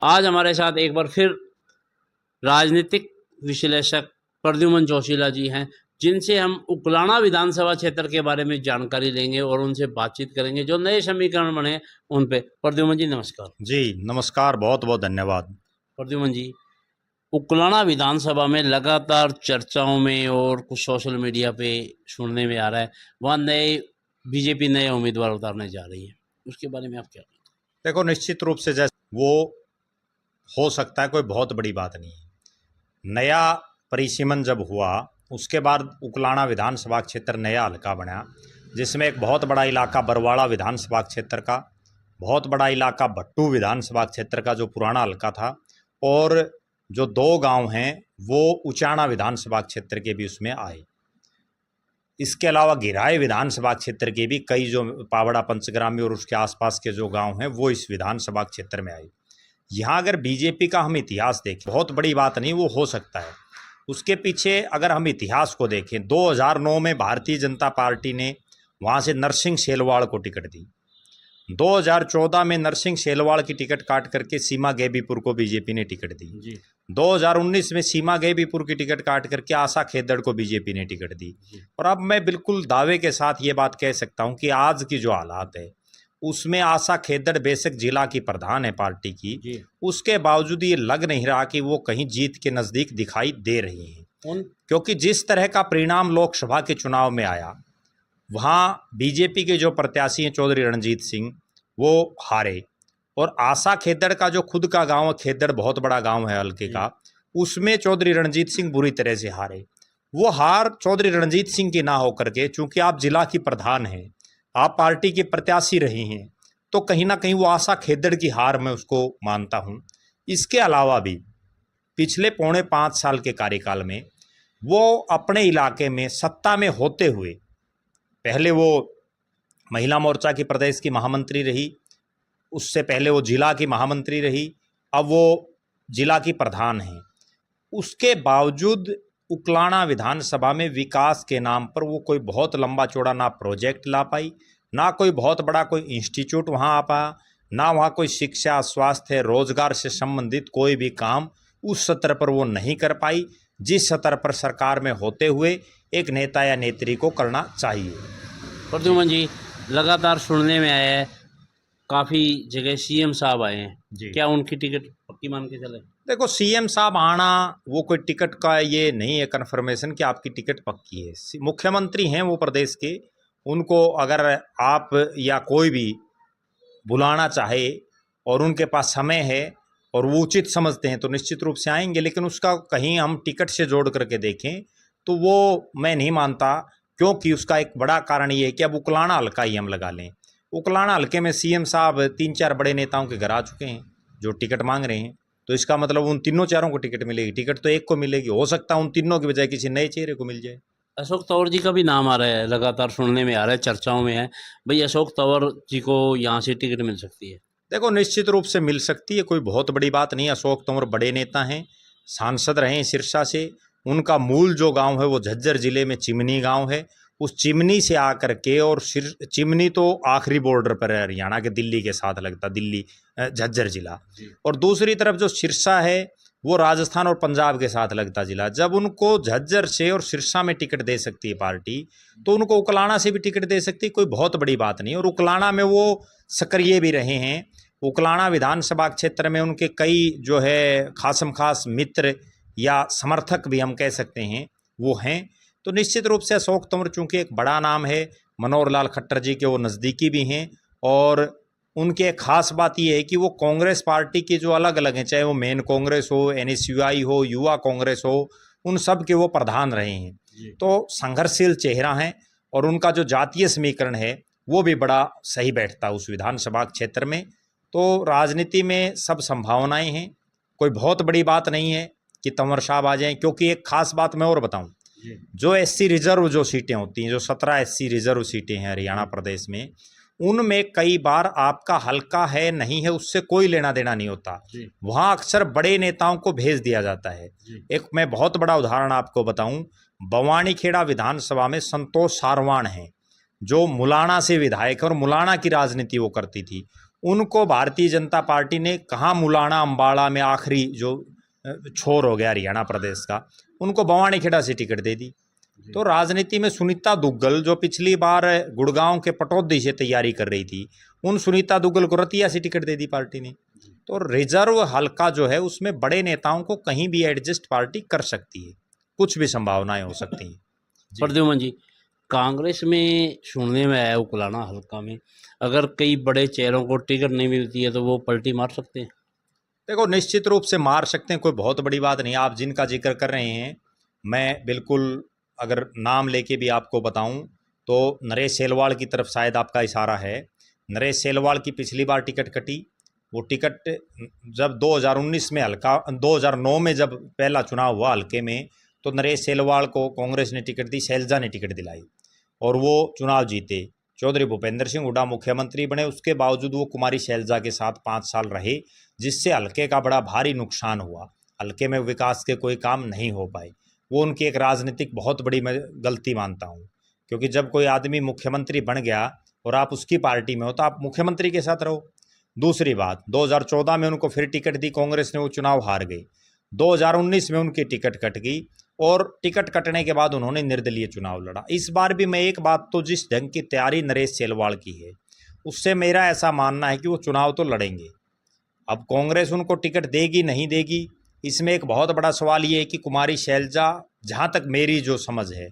आज हमारे साथ एक बार फिर राजनीतिक विश्लेषक प्रद्युमन जोशीला जी हैं, जिनसे हम उकलाना विधानसभा क्षेत्र के बारे में जानकारी लेंगे और उनसे बातचीत करेंगे जो नए समीकरण बने उन पे। प्रद्युमन जी नमस्कार। जी नमस्कार, बहुत बहुत धन्यवाद। प्रद्युमन जी, उकलाना विधानसभा में लगातार चर्चाओं में और कुछ सोशल मीडिया पे सुनने में आ रहा है वहाँ बीजेपी नए उम्मीदवार उतारने जा रही है, उसके बारे में आप क्या कहते हैं? देखो, निश्चित रूप से जैसे वो हो सकता है, कोई बहुत बड़ी बात नहीं है। नया परिसीमन जब हुआ उसके बाद उकलाना विधानसभा क्षेत्र नया हल्का बना, जिसमें एक बहुत बड़ा इलाका बरवाड़ा विधानसभा क्षेत्र का, बहुत बड़ा इलाका भट्टू विधानसभा क्षेत्र का जो पुराना हल्का था, और जो 2 गांव हैं वो उचाना विधानसभा क्षेत्र के भी उसमें आए। इसके अलावा गिराए विधानसभा क्षेत्र के भी कई जो पावड़ा पंचग्रामी और उसके आसपास के जो गांव हैं वो इस विधानसभा क्षेत्र में आए। यहाँ अगर बीजेपी का हम इतिहास देखें, बहुत बड़ी बात नहीं, वो हो सकता है। उसके पीछे अगर हम इतिहास को देखें, 2009 में भारतीय जनता पार्टी ने वहाँ से नरसिंह सेलवाड़ को टिकट दी। 2014 में नरसिंह सेलवाड़ की टिकट काट करके सीमा गेबीपुर को बीजेपी ने टिकट दी जी। 2019 में सीमा गेबीपुर की टिकट काट करके आशा खेदड़ को बीजेपी ने टिकट दी। और अब मैं बिल्कुल दावे के साथ ये बात कह सकता हूँ कि आज की जो हालात है उसमें आशा खेदड़ बेशक जिला की प्रधान है पार्टी की, उसके बावजूद ये लग नहीं रहा कि वो कहीं जीत के नज़दीक दिखाई दे रही हैं, क्योंकि जिस तरह का परिणाम लोकसभा के चुनाव में आया, वहाँ बीजेपी के जो प्रत्याशी हैं चौधरी रणजीत सिंह वो हारे, और आशा खेदड़ का जो खुद का गांव है, खेदड़ बहुत बड़ा गांव है हल्के का, उसमें चौधरी रणजीत सिंह बुरी तरह से हारे। वो हार चौधरी रणजीत सिंह की ना होकर के, चूंकि आप जिला की प्रधान हैं, आप पार्टी के प्रत्याशी रहे हैं, तो कहीं ना कहीं वो आशा खेदड़ की हार मैं उसको मानता हूं। इसके अलावा भी पिछले 4.5 साल के कार्यकाल में वो अपने इलाके में सत्ता में होते हुए, पहले वो महिला मोर्चा की प्रदेश की महामंत्री रही, उससे पहले वो जिला की महामंत्री रही, अब वो जिला की प्रधान हैं। उसके बावजूद उकलाना विधानसभा में विकास के नाम पर वो कोई बहुत लंबा चौड़ा ना प्रोजेक्ट ला पाई, ना कोई बहुत बड़ा कोई इंस्टीट्यूट वहाँ आ पाया, ना वहाँ कोई शिक्षा, स्वास्थ्य, रोजगार से संबंधित कोई भी काम उस स्तर पर वो नहीं कर पाई जिस स्तर पर सरकार में होते हुए एक नेता या नेत्री को करना चाहिए। प्रद्युमन जी, लगातार सुनने में आया है काफ़ी जगह सीएम साहब आए हैं, क्या उनकी टिकट पक्की मान के चले? देखो, सीएम साहब आना वो कोई टिकट का ये नहीं है कन्फर्मेशन कि आपकी टिकट पक्की है। मुख्यमंत्री हैं वो प्रदेश के, उनको अगर आप या कोई भी बुलाना चाहे और उनके पास समय है और वो उचित समझते हैं तो निश्चित रूप से आएंगे, लेकिन उसका कहीं हम टिकट से जोड़ करके देखें तो वो मैं नहीं मानता, क्योंकि उसका एक बड़ा कारण ये है कि अब उकलाना हल्का ही हम लगा लें। उकलाना हल्के में सीएम साहब 3-4 बड़े नेताओं के घर आ चुके हैं जो टिकट मांग रहे हैं, तो इसका मतलब उन तीनों चारों को टिकट मिलेगी। टिकट तो एक को मिलेगी, हो सकता है उन तीनों की बजाय किसी नए चेहरे को मिल जाए। अशोक तंवर जी का भी नाम आ रहा है, लगातार सुनने में आ रहा है, चर्चाओं में है, भाई अशोक तंवर जी को यहाँ से टिकट मिल सकती है। देखो, निश्चित रूप से मिल सकती है, कोई बहुत बड़ी बात नहीं है। अशोक तंवर बड़े नेता हैं, सांसद रहे हैं सिरसा से, उनका मूल जो गांव है वो झज्जर जिले में चिमनी गांव है। उस चिमनी से आकर के, और चिमनी तो आखिरी बॉर्डर पर है हरियाणा के, दिल्ली के साथ लगता, दिल्ली झज्जर जिला, और दूसरी तरफ जो सिरसा है वो राजस्थान और पंजाब के साथ लगता जिला। जब उनको झज्जर से और सिरसा में टिकट दे सकती है पार्टी, तो उनको उकलाना से भी टिकट दे सकती है, कोई बहुत बड़ी बात नहीं। और उकलाना में वो सक्रिय भी रहे हैं। उकलाना विधानसभा क्षेत्र में उनके कई जो है खासम खास मित्र या समर्थक भी हम कह सकते हैं वो हैं। तो निश्चित रूप से अशोक तंवर चूँकि एक बड़ा नाम है, मनोहर लाल खट्टर जी के वो नज़दीकी भी हैं, और उनके एक खास बात ये है कि वो कांग्रेस पार्टी की जो अलग अलग हैं, चाहे वो मेन कांग्रेस हो, NSUI हो, युवा कांग्रेस हो, उन सब के वो प्रधान रहे हैं। तो संघर्षशील चेहरा हैं, और उनका जो जातीय समीकरण है वो भी बड़ा सही बैठता है उस विधानसभा क्षेत्र में। तो राजनीति में सब संभावनाएं हैं, कोई बहुत बड़ी बात नहीं है कि तंवर साहब आ जाएं, क्योंकि एक खास बात मैं और बताऊं, जो SC रिजर्व जो सीटें होती हैं, जो 17 SC रिजर्व सीटें हैं हरियाणा प्रदेश में, उनमें कई बार आपका हल्का है नहीं है उससे कोई लेना देना नहीं होता, वहाँ अक्सर बड़े नेताओं को भेज दिया जाता है। एक मैं बहुत बड़ा उदाहरण आपको बताऊं, बवानीखेड़ा विधानसभा में संतोष सारवान हैं जो मुलाना से विधायक और मुलाना की राजनीति वो करती थी, उनको भारतीय जनता पार्टी ने कहाँ मुलाना अम्बाड़ा में आखिरी जो छोर हो गया हरियाणा प्रदेश का, उनको बवानीखेड़ा से टिकट दे दी। तो राजनीति में सुनीता दुग्गल जो पिछली बार गुड़गांव के पटौदी से तैयारी कर रही थी, उन सुनीता दुग्गल को रतिया से टिकट दे दी पार्टी ने। तो रिजर्व हल्का जो है उसमें बड़े नेताओं को कहीं भी एडजस्ट पार्टी कर सकती है, कुछ भी संभावनाएं हो सकती हैं। प्रद्युमन जी, कांग्रेस में सुनने में आया उकलाना हल्का में अगर कई बड़े चेहरों को टिकट नहीं मिलती है तो वो पलटी मार सकते हैं। देखो, निश्चित रूप से मार सकते हैं, कोई बहुत बड़ी बात नहीं। आप जिनका जिक्र कर रहे हैं, मैं बिल्कुल अगर नाम लेके भी आपको बताऊं तो नरेश सेलवाल की तरफ शायद आपका इशारा है। नरेश सेलवाल की पिछली बार टिकट कटी, वो टिकट जब 2019 में हल्का 2009 में जब पहला चुनाव हुआ हल्के में, तो नरेश सेलवाल को कांग्रेस ने टिकट दी, शैलजा ने टिकट दिलाई और वो चुनाव जीते। चौधरी भूपेंद्र सिंह हुड्डा मुख्यमंत्री बने, उसके बावजूद वो कुमारी शैलजा के साथ 5 साल रहे, जिससे हल्के का बड़ा भारी नुकसान हुआ। हल्के में विकास के कोई काम नहीं हो पाए। वो उनकी एक राजनीतिक बहुत बड़ी मैं गलती मानता हूँ, क्योंकि जब कोई आदमी मुख्यमंत्री बन गया और आप उसकी पार्टी में हो तो आप मुख्यमंत्री के साथ रहो। दूसरी बात, 2014 में उनको फिर टिकट दी कांग्रेस ने, वो चुनाव हार गई। 2019 में उनकी टिकट कट गई और टिकट कटने के बाद उन्होंने निर्दलीय चुनाव लड़ा। इस बार भी मैं एक बात, तो जिस ढंग की तैयारी नरेश सेलवाल की है उससे मेरा ऐसा मानना है कि वो चुनाव तो लड़ेंगे। अब कांग्रेस उनको टिकट देगी नहीं देगी, इसमें एक बहुत बड़ा सवाल ये है कि कुमारी शैलजा, जहाँ तक मेरी जो समझ है,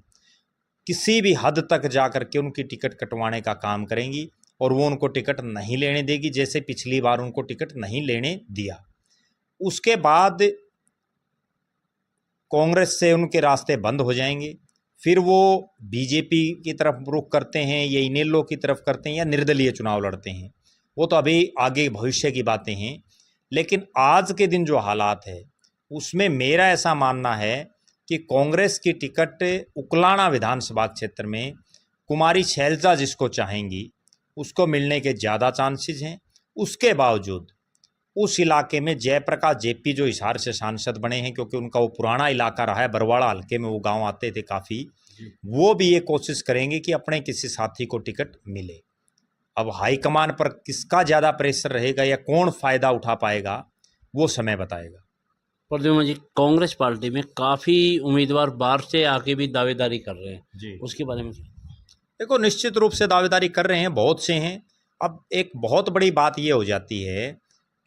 किसी भी हद तक जा कर के उनकी टिकट कटवाने का काम करेंगी और वो उनको टिकट नहीं लेने देगी, जैसे पिछली बार उनको टिकट नहीं लेने दिया। उसके बाद कांग्रेस से उनके रास्ते बंद हो जाएंगे, फिर वो बीजेपी की तरफ रुख करते हैं या इनेलो की तरफ करते हैं या निर्दलीय चुनाव लड़ते हैं, वो तो अभी आगे भविष्य की बातें हैं। लेकिन आज के दिन जो हालात है उसमें मेरा ऐसा मानना है कि कांग्रेस की टिकट उकलाना विधानसभा क्षेत्र में कुमारी शैलजा जिसको चाहेंगी उसको मिलने के ज़्यादा चांसेस हैं। उसके बावजूद उस इलाके में जयप्रकाश जेपी जो हिसार से सांसद बने हैं, क्योंकि उनका वो पुराना इलाका रहा है, बरवाड़ा हल्के में वो गांव आते थे काफ़ी, वो भी ये कोशिश करेंगे कि अपने किसी साथी को टिकट मिले। अब हाईकमान पर किसका ज़्यादा प्रेशर रहेगा या कौन फ़ायदा उठा पाएगा वो समय बताएगा। प्रद्युमन जी, कांग्रेस पार्टी में काफ़ी उम्मीदवार बाहर से आके भी दावेदारी कर रहे हैं जी, उसके बारे में देखो, निश्चित रूप से दावेदारी कर रहे हैं, बहुत से हैं। अब एक बहुत बड़ी बात ये हो जाती है,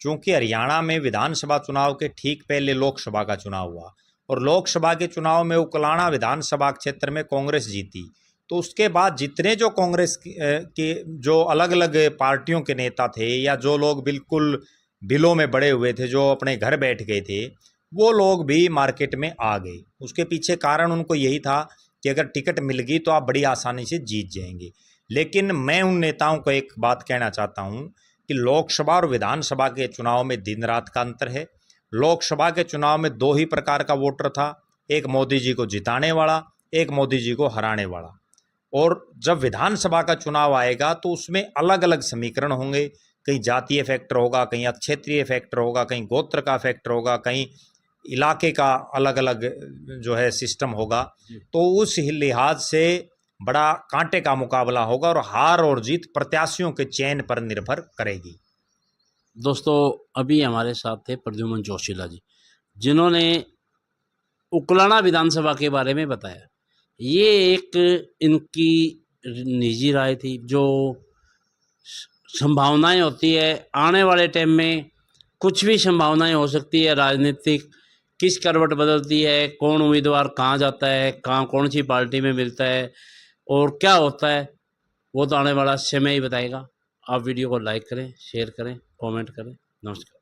चूँकि हरियाणा में विधानसभा चुनाव के ठीक पहले लोकसभा का चुनाव हुआ और लोकसभा के चुनाव में उकलाना विधानसभा क्षेत्र में कांग्रेस जीती, तो उसके बाद जितने जो कांग्रेस के जो अलग अलग पार्टियों के नेता थे या जो लोग बिल्कुल बिलों में बड़े हुए थे, जो अपने घर बैठ गए थे, वो लोग भी मार्केट में आ गए। उसके पीछे कारण उनको यही था कि अगर टिकट मिल गई तो आप बड़ी आसानी से जीत जाएंगे। लेकिन मैं उन नेताओं को एक बात कहना चाहता हूँ कि लोकसभा और विधानसभा के चुनाव में दिन रात का अंतर है। लोकसभा के चुनाव में 2 ही प्रकार का वोटर था, एक मोदी जी को जिताने वाला, एक मोदी जी को हराने वाला। और जब विधानसभा का चुनाव आएगा तो उसमें अलग अलग समीकरण होंगे, कहीं जातीय फैक्टर होगा, कहीं क्षेत्रीय फैक्टर होगा, कहीं गोत्र का फैक्टर होगा, कहीं इलाके का अलग अलग जो है सिस्टम होगा। तो उस लिहाज से बड़ा कांटे का मुकाबला होगा और हार और जीत प्रत्याशियों के चयन पर निर्भर करेगी। दोस्तों, अभी हमारे साथ थे प्रद्युमन जोशीला जी, जिन्होंने उकलाना विधानसभा के बारे में बताया। ये एक इनकी निजी राय थी। जो संभावनाएं होती है आने वाले टाइम में, कुछ भी संभावनाएं हो सकती है। राजनीतिक किस करवट बदलती है, कौन उम्मीदवार कहाँ जाता है, कहाँ कौन सी पार्टी में मिलता है और क्या होता है, वो तो आने वाला समय ही बताएगा। आप वीडियो को लाइक करें, शेयर करें, कमेंट करें। नमस्कार।